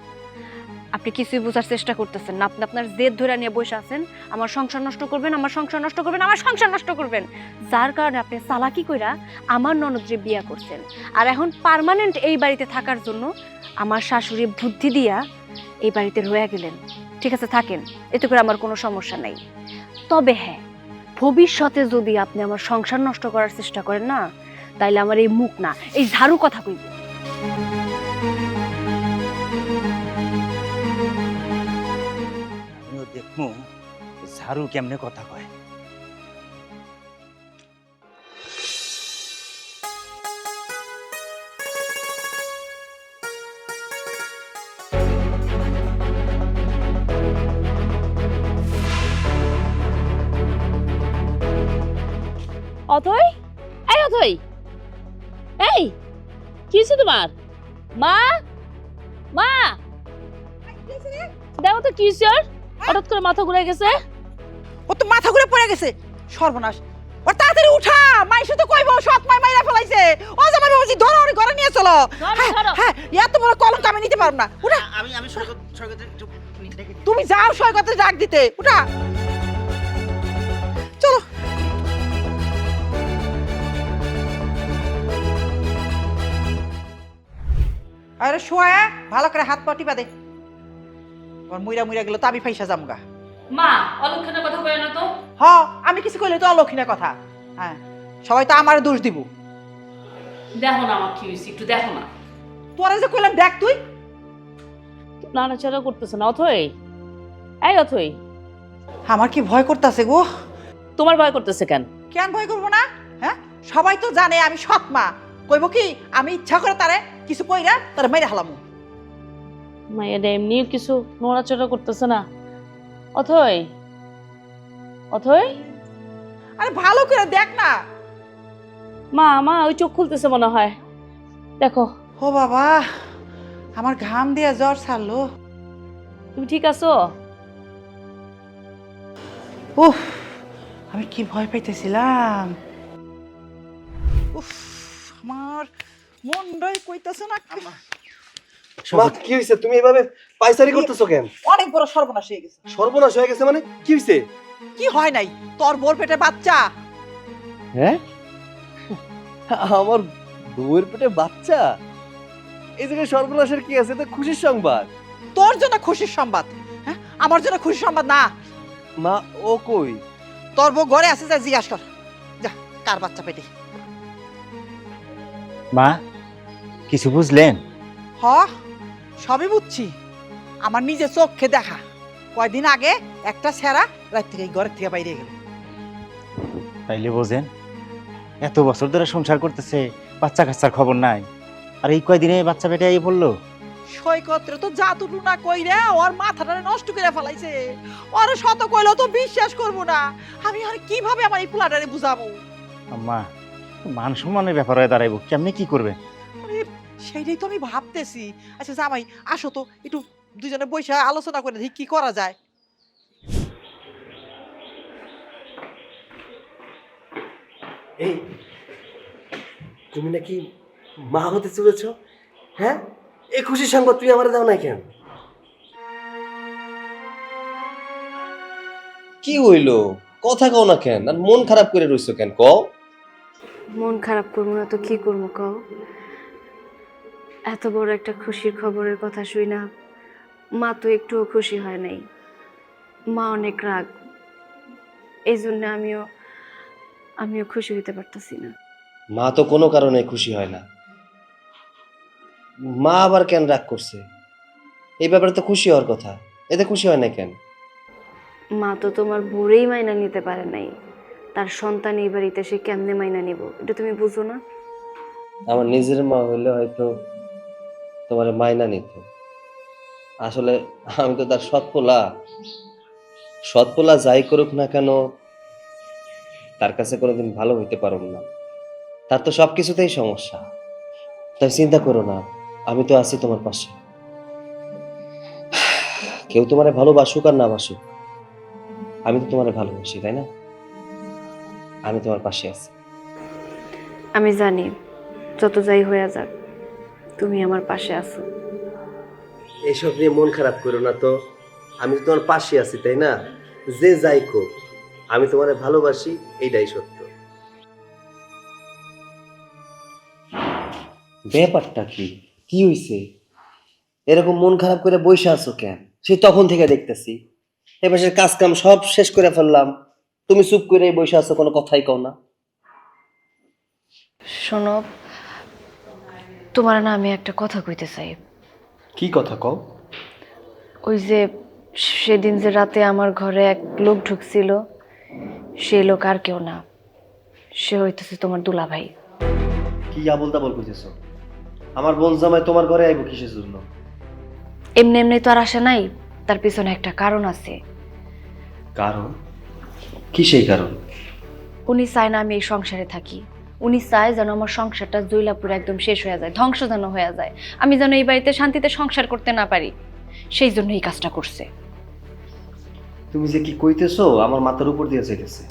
আপনি কিছুই বোঝার চেষ্টা করতেছেন না। আপনি আপনার জেদ ধরে নিয়ে বসে আছেন, আমার সংসার নষ্ট করবেন, আমার সংসার নষ্ট করবেন, আমার সংসার নষ্ট করবেন। যার কারণে আপনি চালাকি কইরা আমার ননদরে বিয়া করছেন। আর এখন পার্মানেন্ট এই বাড়িতে থাকার জন্য আমার শাশুড়ি বুদ্ধি দিয়া এই বাড়িতে রয়ে গেলেন। ঠিক আছে, থাকেন, এতে করে আমার কোনো সমস্যা নাই। তবে হ্যাঁ, ভবিষ্যতে যদি আপনি আমার সংসার নষ্ট করার চেষ্টা করেন না, তাইলে আমার এই মুখ না, এই ঝাড়ু কথা কইব। আমিও দেখবো ঝাড়ু কেমনে কথা কয়। অথই, এই অথই, এই কি হয়েছে তোমার? মা, মা, দেখো তো কি হয়েছে ওর? হঠাৎ করে মাথা ঘুরে গেছে। ও তো মাথা ঘুরে পড়ে গেছে, সর্বনাশ। ওর তাড়াতাড়ি উঠা, মাইসে তো কইবো সৎ মাই মাইরা ফেলাইছে। ও জামাই বাবাজি, ধরো ওরে ঘরে নিয়ে চলো। হ্যাঁ, হ্যাঁ, এত বড় কলঙ্ক আমি নিতে পারব না। উঠা, আমি সৈকতের একটু ডেকে দিই। তুমি যাও সৈকতের ডাক দিতে। উঠা, চলো। আরে শোয়া, ভালো করে হাত পা টিপা দে। ওর মুইরা মুইরা গেল তো আমি ফাইসা যামগা। মা, অলক্ষণের কথা কয় না তো। হ, আমি কিছু কইলে তো অলক্ষণের কথা। হ্যাঁ, সবাই তো আমার দোষ দিব। দেখো না আমার কি হয়েছে, একটু দেখো না। তোরা যে কইলাম দেখ তুই। নাড়াচাড়া করতেছে না। অথই, এই অথই, আমার কি ভয় করতেছে গো। তোমার ভয় করতেছে কেন? কেন ভয় করবো না? হ্যাঁ, সবাই তো জানে আমি সৎ মা। কইব কি আমি ইচ্ছা করে তারে কিছু কইরা তারে মেরে হালামু। মায়ের এমনি কিছু নড়াচড়া করতেছে না। অথই, অথই, আরে ভালো করে দেখ না। মা, মা ওই চোখ খুলতেছে মনে হয়, দেখো। ও বাবা, আমার ঘাম দিয়ে জ্বর ছাড়লো। তুমি ঠিক আছো? উফ, আমি কি ভয় পাইতেছিলাম। উফ, আমার মনটাই কইতাছে না। মা, কি হইছে? তুমি এভাবে পাইচারি করতেছো কেন? অনেক বড় সর্বনাশ হয়ে গেছে। সর্বনাশ হয়ে গেছে মানে? কি হইছে? কি হয় নাই? তোর বোর পেটে বাচ্চা। হ্যাঁ, আমার বউয়ের পেটে বাচ্চা? এই জায়গায় সর্বনাশের কি আছে? এটা খুশির সংবাদ। তোর জন্য খুশির সংবাদ, হ্যাঁ, আমার জন্য খুশির সংবাদ না। মা, ও কই? তোর বউ ঘরে আছে, যা জিজ্ঞাসা কর। যা, কার বাচ্চা পেটে। মা, কিছু বুঝলেন? হ, সবই বুঝছি। আমার নিজে চোখে দেখা। কয়দিন আগে একটা ছেঁড়া রাত থেকে ঘরের থেকে বাইরে গেল। তাইলে বোঝেন, এত বছর ধরে সংসার করতেছে, বাচ্চা কাচ্চার খবর নাই, আর এই কয়দিনে বাচ্চা পেটে আই পড়লো। সৈকতরে তো জাদু না কইরা ওর মাথাটা নষ্ট করে ফেলাইছে। ওর শত কইলেও তো বিশ্বাস করবো না। আমি আর কিভাবে আমার এই পোলাটারে বুঝাবো? আম্মা, মান সম্মানের ব্যাপার হয়ে দাঁড়াইব, কেমনি কি করবে? আরে সেইটাই তো আমি ভাবতেছি। আচ্ছা জামাই আসো তো, একটু দুজনে বসে আলোচনা করে দেখি কি করা যায়। এই তুমি নাকি মা হতে চলেছ? হ্যাঁ, এই খুশির সংবাদ তুই আমার দাও না কেন? কি হইলো? কথা কও না কেন? আর মন খারাপ করে রইছো কেন? কও। মন খারাপ করবো না তো কি করবো কও? এত বড় একটা খুশির খবরের কথা শুই না, মা তো একটুও খুশি হয় নাই। মা অনেক রাগ, এই জন্য আমিও খুশি হইতে পারতেছি না। মা তো কোনো কারণে খুশি হয় না। মা আবার কেন রাগ করছে? এই ব্যাপারে তো খুশি হওয়ার কথা, এতে খুশি হয় না কেন? মা তো তোমার বুড়েই মাইনা নিতে পারে নাই, তার সন্তান এই বাড়িতে সে কেমনে মাইনা নিব, এটা তুমি বুঝো না? আমার নিজের মা হইলে হয়তো তোমার মাইনা নিত। আসলে আমি তো তার সৎপোলা যাই করুক না কেন, তার কাছে কোনোদিন ভালো হইতে পারব না। তার তো সবকিছুতেই সমস্যা। তাই চিন্তা করো না, আমি তো আছি তোমার পাশে। কেউ তোমারে ভালোবাসুক আর না বাসুক, আমি তো তোমারে ভালোবাসি, তাই না? আমি তোমার পাশে আছি। আমি জানি যত যাই হয়ে যাক তুমি আমার পাশে আছো। এইসব নিয়ে মন খারাপ করো না তো, আমি তো তোমার পাশে আছি, তাই না? যে যাই হোক, আমি তোমারে ভালোবাসি, এইটাই সত্য। ব্যাপারটা কি কি হইছে? এরকম মন খারাপ করে বসে আছো কেন? সেই তখন থেকে দেখতেছি এবার কাজ কাম সব শেষ করে ফেললাম, তুমি চুপ করে বসে আছো, কোনো কথাই কও না। শোনো, তোমার না আমি একটা কথা কইতে চাই। কি কথা কও? ওই যে সেদিন যে রাতে আমার ঘরে এক লোক ঢুকছিল, সেই লোক আর কেউ না, সে হইতেছে তোমার দুলাভাই। কি আবল তাবল কইতেছো? আমার বোন জামাই তোমার ঘরে আইবো কিসের জন্য? এমনি এমনি তো আর আসে নাই, তার পিছনে একটা কারণ আছে। কারণ? কি সেই কারণ? উনি চায় না আমি এই সংসারে থাকি। উনি চায় যেন আমার সংসারটা জৈলাপুরে একদম শেষ হয়ে যায়, ধ্বংস যেন হয়ে যায়, আমি যেন এই বাড়িতে শান্তিতে সংসার করতে না পারি, সেই জন্য এই কাজটা করছে। তুমি যে কি কইতেছো আমার মাথার উপর দিয়ে যাইতেছে।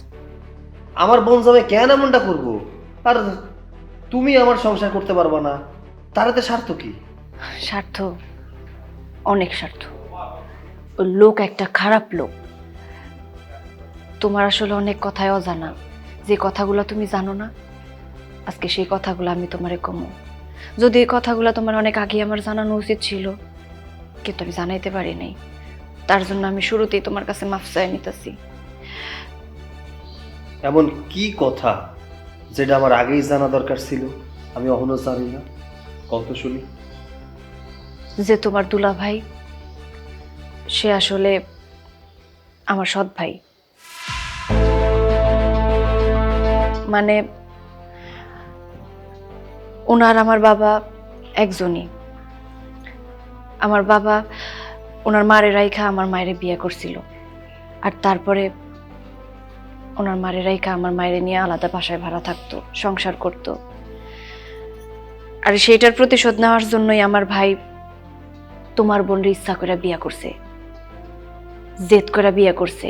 আমার বোন জামাই কেন এমনটা করবো? আর তুমি আমার সংসার করতে পারবা না, তারাতে স্বার্থ কি? স্বার্থ, অনেক স্বার্থ। ওই লোক একটা খারাপ লোক। তোমার আসলে অনেক কথাই অজানা, যে কথাগুলো তুমি জানো না, আজকে সেই কথাগুলো আমি তোমারে কমো। যদি এই কথাগুলো তোমার অনেক আগে আমার জানানো উচিত ছিল, কিন্তু আমি জানাইতে পারি নাই, তার জন্য আমি শুরুতেই তোমার কাছে মাফ চাই নিতেছি। এমন কি কথা যেটা আমার আগেই জানা দরকার ছিল, আমি এখনো জানি না? কত শুনি। যে তোমার দুলা ভাই, সে আসলে আমার সৎ ভাই। মানে ওনার আমার বাবা একজনই। আমার বাবা ওনার মারে রাইখা আমার মায়েরে বিয়ে করছিল, আর তারপরে ওনার মারে রাইখা আমার মায়েরে নিয়ে আলাদা বাসায় ভাড়া থাকতো, সংসার করত। আর সেইটার প্রতিশোধ নেওয়ার জন্যই আমার ভাই তোমার বোনের ইচ্ছা করে বিয়ে করছে, জেদ করে বিয়ে করছে।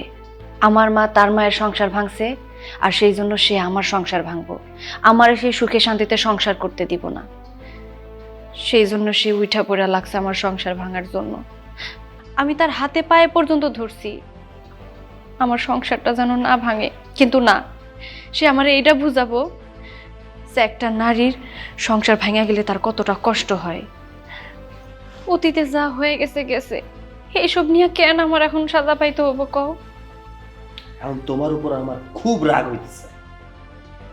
আমার মা তার মায়ের সংসার ভাঙছে, আর সেই জন্য সে আমার সংসার ভাঙবো, আমার সেই সুখে শান্তিতে সংসার করতে দিব না। সেই জন্য সে উঠা পড়া লাগছে আমার সংসার ভাঙার জন্য। আমি তার হাতে পায়ে পর্যন্ত ধরছি আমার সংসারটা যেন না ভাঙে, কিন্তু না, সে আমার এইটা বুঝাবো যে একটা নারীর সংসার ভাঙা গেলে তার কতটা কষ্ট হয়। অতীতে যা হয়ে গেছে গেছে, এইসব নিয়ে কেন আমার এখন সাজা পাইতে হবো কও? এখন তোমার উপর আমার খুব রাগ হইতেছে।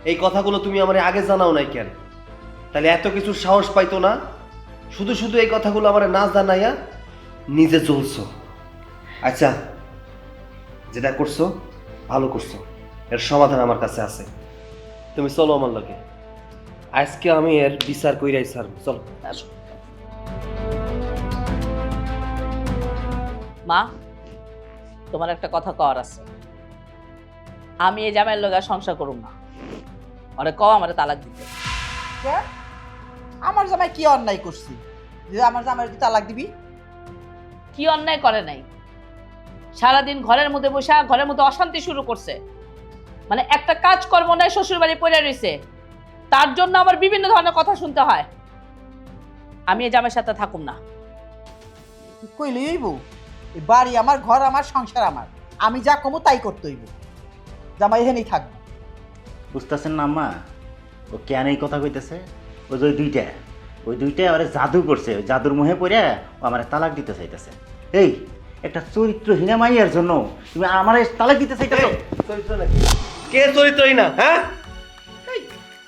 এই কথাগুলো তুমি আমার আগে জানাও নাই কেন? তাহলে এত কিছু সাহস পাইতো না? শুধু শুধু এই কথাগুলো আমার না জানাইয়া নিজে চলছো। আচ্ছা, যেটা করছো ভালো করছো, এর সমাধান আমার কাছে আছে। তুমি চলো আমার লগে, আজকে আমি এর বিচার কইরাই ছাড়ব। চলো, আসো। মা, তোমার একটা কথা কওয়ার আছে। আমি এই জামাইয়ের লগে আর সংসার করুম না। আরে কও আমারে তালাক দিতে। কেন? আমার জামাই কি অন্যায় করছি যে আমার জামাইয়ের তুই তালাক দিবি? কি অন্যায় করে নাই? সারাদিন ঘরের মধ্যে বসে ঘরের মধ্যে অশান্তি শুরু করছে। মানে একটা কাজ কর্ম নাই, শ্বশুর বাড়ি পড়ে রয়েছে, তার জন্য আমার বিভিন্ন ধরনের কথা শুনতে হয়। আমি এই জামাইয়ের সাথে থাকুম না। কইলে হইব? এই বাড়ি আমার, ঘর আমার, সংসার আমার, আমি যা কমু তাই করতে হইব। জামাই এখানেই থাকবো। বুঝতেছেন না আম্মা, ও কেন এই কথা কইতেছে? ওই যে ওই দুইটা আরে জাদু করছে, ওই জাদুর মোহে পড়ে ও আমার তালাক দিতে চাইতেছে। এই একটা চরিত্রহীনা মাইয়ার জন্য তুমি আমার তালাক দিতে চাইতেছো? চরিত্র নাকি? কে চরিত্রই না? হ্যাঁ, এই,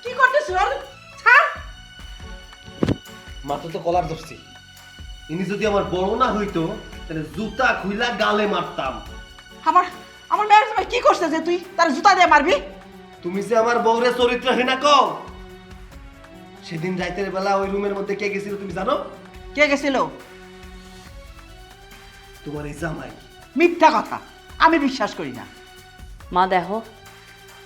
কি করতেছ? ছাড়। মাত্র তো কলার ধরছি। ইনি যদি আমার বড় না হইতো তাহলে জুতা খুইলা গালে মারতাম। আমার আমার মেয়ের জামাই কি করছে যে তুই তার জুতা দিয়ে মারবি? তুমি যে আমার বউরে চরিত্রহীনা কও, সেদিন রাতের বেলা ওই রুমের মধ্যে কে গেছিল তুমি জানো? কে গেছিল? তোমার এই জামাই। মিথ্যা কথা, আমি বিশ্বাস করি না। মা দেখো,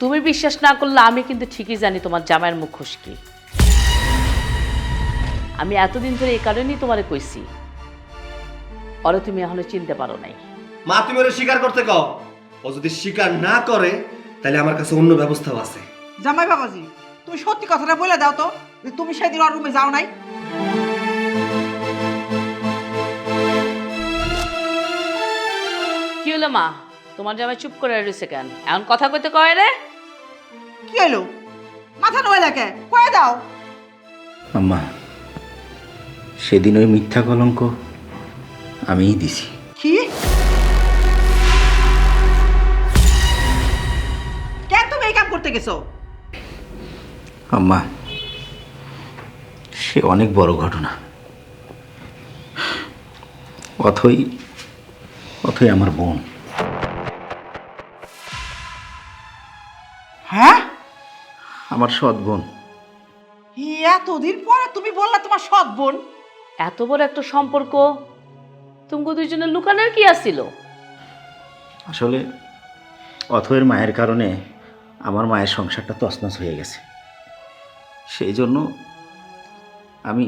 তুমি বিশ্বাস না করলে আমি কিন্তু ঠিকই জানি তোমার জামাইয়ের মুখোশ কি। আমি এতদিন ধরে এই কারণেই তোমারে কইছি, ওরে তুমি এখনো চিনতে পারো নাই। মা, তুমি ওরে স্বীকার করতে কও। ও যদি স্বীকার না করে তাহলে আমার কাছে অন্য ব্যবস্থাও আছে। জামাই বাবাজি, তুমি সত্যি কথাটা বলে দাও তো যে তুমি সেদিন ওর রুমে যাও নাই। কি হলো মা, তোমার জামাই চুপ করে রয়েছে কেন? এখন কথা কইতে কয় রে? কি হলো? মাথা নয় দেখে কয়ে দাও। আম্মা, সেদিন ওই মিথ্যা কলঙ্ক আমিই দিছি। কি? কেন তুমি এই কাম করতে গেছো? আম্মা, সে অনেক বড় ঘটনা। অথই আমার বোন। হ্যাঁ? আমার সৎ বোন। এতদিন পরে তুমি বললা তোমার সৎ বোন? এত বড় একটা সম্পর্ক তুমি দুইজনের লুকানোর কি আছিল? আসলে অথয়ের মায়ের কারণে আমার মায়ের সংসারটা তছনছ হয়ে গেছে। সেই জন্য আমি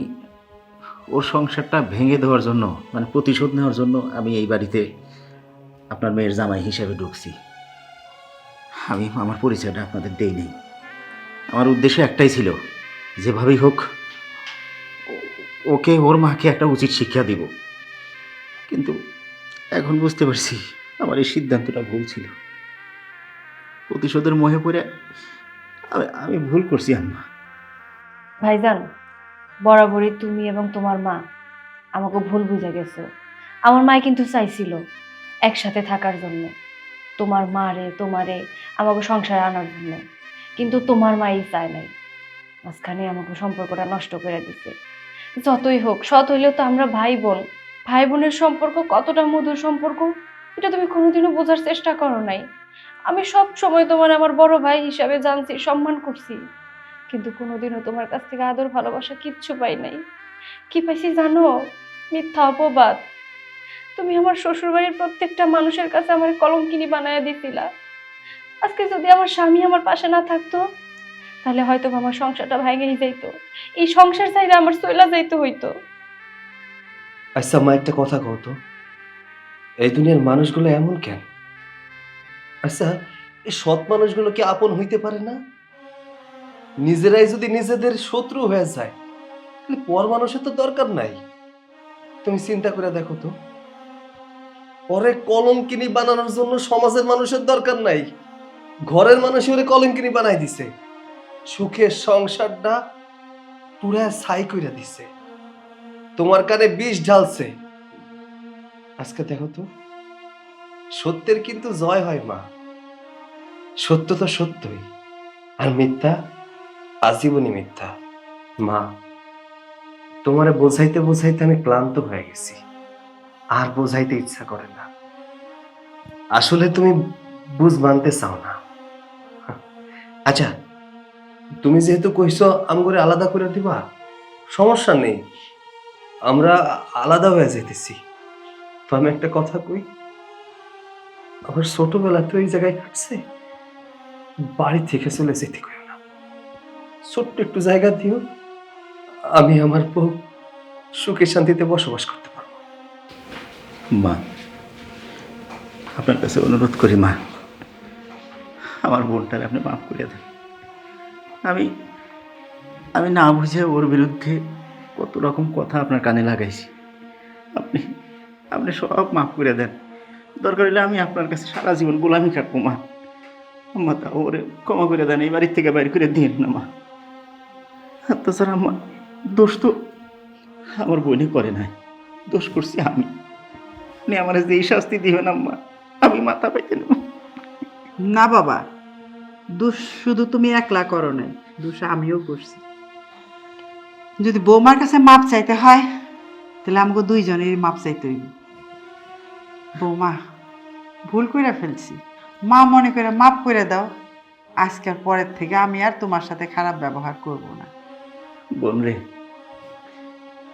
ওর সংসারটা ভেঙে দেওয়ার জন্য, মানে প্রতিশোধ নেওয়ার জন্য আমি এই বাড়িতে আপনার মেয়ের জামাই হিসেবে ঢুকছি। আমি আমার পরিচয়টা আপনাদের দেই নেই। আমার উদ্দেশ্য একটাই ছিল, যেভাবেই হোক ওকে, ওর মাকে একটা উচিত শিক্ষা দিব। কিন্তু এখন বুঝতে পারছি আমার এই সিদ্ধান্তটা ভুল ছিল। প্রতিশোধের মোহে পড়ে আমি ভুল করছি আম্মা। ভাইজান, বরাবরই তুমি এবং তোমার মা আমাকে ভুল বুঝে গেছো। আমার মা কিন্তু চাইছিল একসাথে থাকার জন্য, তোমারে আমাকে সংসারে আনার জন্য, কিন্তু তোমার মাই চায় নাই। মাঝখানে আমাকে সম্পর্কটা নষ্ট করে দিছে। যতই হোক, সৎ হইলেও তো আমরা ভাই বোনের সম্পর্ক কতটা মধুর সম্পর্ক এটা তুমি কোনোদিনও বোঝার চেষ্টা করো নাই। আমি সব সময় তোমার আমার বড় ভাই হিসাবে জানছি, সম্মান করছি, কিন্তু কোনোদিনও তোমার কাছ থেকে আদর ভালোবাসা কিচ্ছু পাই নাই। কি পাইছি জানো? মিথ্যা অপবাদ। তুমি আমার শ্বশুরবাড়ির প্রত্যেকটা মানুষের কাছে আমার কলঙ্কিনী বানায় দিছিলা। আজকে যদি আমার স্বামী আমার পাশে না থাকতো, তাহলে হয়তো আমার সংসারটা ভেঙেই যাইতো। এই সংসার চাইলে আমার চইলা যাইতে হইতো। আচ্ছা মা, একটা কথা কও তো, এই দুনিয়ার মানুষগুলো এমন কেন? আচ্ছা, এই সৎ মানুষগুলো কি আপন হইতে পারে না? নিজেরাই যদি নিজেদের শত্রু হয়ে যায় তাহলে পর মানুষের তো দরকার নাই। তুমি চিন্তা করে দেখো তো, পরে কলঙ্কিনী বানানোর জন্য সমাজের মানুষের দরকার নাই, ঘরের মানুষ ওরে কলঙ্কিনী বানাই দিছে, সুখের সংসারটা পুরা ছাই কইরা দিছে, তোমার কানে বিষ ঢালছে। আজকে দেখো তো, সত্যের কিন্তু জয় হয় মা। সত্য তো সত্যই, আর মিথ্যা আজীবনই মিথ্যা। মা, তোমারে বোঝাইতে বোঝাইতে আমি ক্লান্ত হয়ে গেছি, আর বোঝাইতে ইচ্ছা করে না। আসলে তুমি বুঝ মানতে চাও না। আচ্ছা, তুমি যেহেতু কইছো আমগরে আলাদা করে দিবা, সমস্যা নেই, আমরা আলাদা হয়ে যাইতেছি। তো আমি একটা কথা কই, আমার ছোটবেলা তো এই জায়গায় কাটছে, বাড়ি থেকে চলে যেতে কইও না, ছোট্ট একটু জায়গা দিও, আমি আমার বউ সুখে শান্তিতে বসবাস করতে পারবো। মা, আপনার কাছে অনুরোধ করি মা, আমার বোনটারে আপনি মাফ করে দেন। আমি আমি না বুঝে ওর বিরুদ্ধে কত রকম কথা আপনার কানে লাগাইছি। আপনি আপনি সব মাফ করে দেন। দরকার হলে আমি আপনার কাছে সারা জীবন গোলামি কাটবো মা। আম্মা, তা ওরে ক্ষমা করে দেন, এই বাড়ির থেকে বাইর করে দিন না মা। আর তাছাড়া আম্মা, দোষ তো আমার বোনে করে নাই, দোষ করছি আমি। আপনি আমার যে এই শাস্তি দিবেন আম্মা, আমি মাথা পাইতে নেব। না বাবা, দোষ শুধু তুমি একলা করো নাই, দোষ আমিও করছি। যদি বৌমার কাছে মাপ চাইতে হয় তাহলে আমাকে দুইজনেরই মাপ চাইতে হইব। বৌমা, ভুল করে ফেলছি, মা মনে করে মাপ করে দাও। আজকের পরের থেকে আমি আর তোমার সাথে খারাপ ব্যবহার করব না। বোন রে,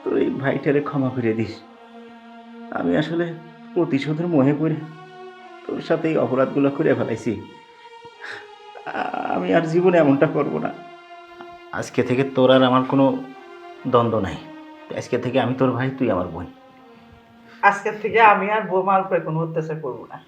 তোর এই ভাইটারে ক্ষমা করে দিস। আমি আসলে প্রতিশোধের মোহে পড়ে তোর সাথে এই অপরাধগুলো করে ফেলাইছি। আমি আর জীবনে এমনটা করব না। আজকে থেকে তোর আর আমার কোনো দ্বন্দ্ব নাই। আজকে থেকে আমি তোর ভাই, তুই আমার বোন। আজকের থেকে আমি আর বৌমার উপরে কোনো অত্যাচার করব না।